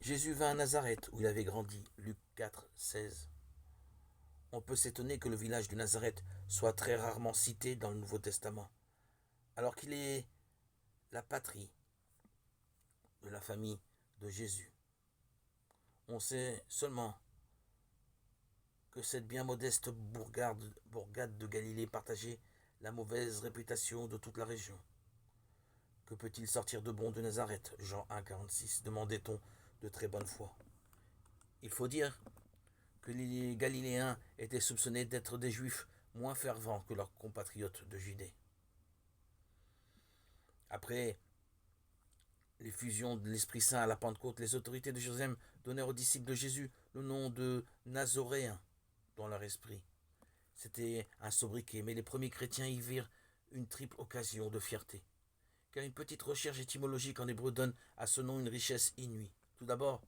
Jésus vint à Nazareth où il avait grandi. Luc 4, 16. On peut s'étonner que le village de Nazareth soit très rarement cité dans le Nouveau Testament, alors qu'il est la patrie de la famille de Jésus. On sait seulement que cette bien modeste bourgade de Galilée partageait la mauvaise réputation de toute la région. Que peut-il sortir de bon de Nazareth? Jean 1, 46, demandait-on de très bonne foi. Il faut dire que les Galiléens étaient soupçonnés d'être des Juifs moins fervents que leurs compatriotes de Judée. Après l'effusion de l'Esprit Saint à la Pentecôte, les autorités de Jérusalem donnèrent aux disciples de Jésus le nom de Nazoréens dans leur esprit. C'était un sobriquet, mais les premiers chrétiens y virent une triple occasion de fierté. Car une petite recherche étymologique en hébreu donne à ce nom une richesse inouïe. Tout d'abord,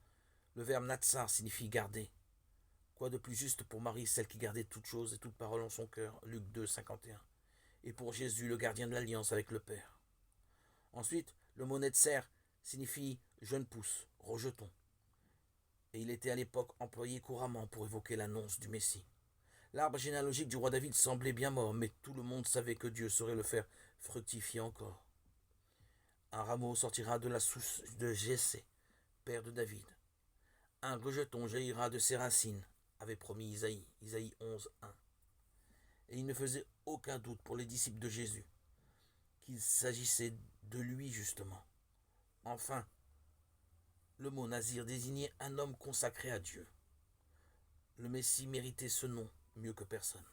le verbe natsar signifie garder. Quoi de plus juste pour Marie, celle qui gardait toutes choses et toute parole en son cœur, Luc 2, 51. Et pour Jésus, le gardien de l'alliance avec le Père. Ensuite, le mot netzer signifie jeune pousse, rejeton. Et il était à l'époque employé couramment pour évoquer l'annonce du Messie. L'arbre généalogique du roi David semblait bien mort, mais tout le monde savait que Dieu saurait le faire fructifier encore. Un rameau sortira de la source de Jessé, père de David. Un rejeton jaillira de ses racines, avait promis Isaïe 11, 1. Et il ne faisait aucun doute pour les disciples de Jésus qu'il s'agissait de lui justement. Enfin, le mot nazir désignait un homme consacré à Dieu. Le Messie méritait ce nom mieux que personne.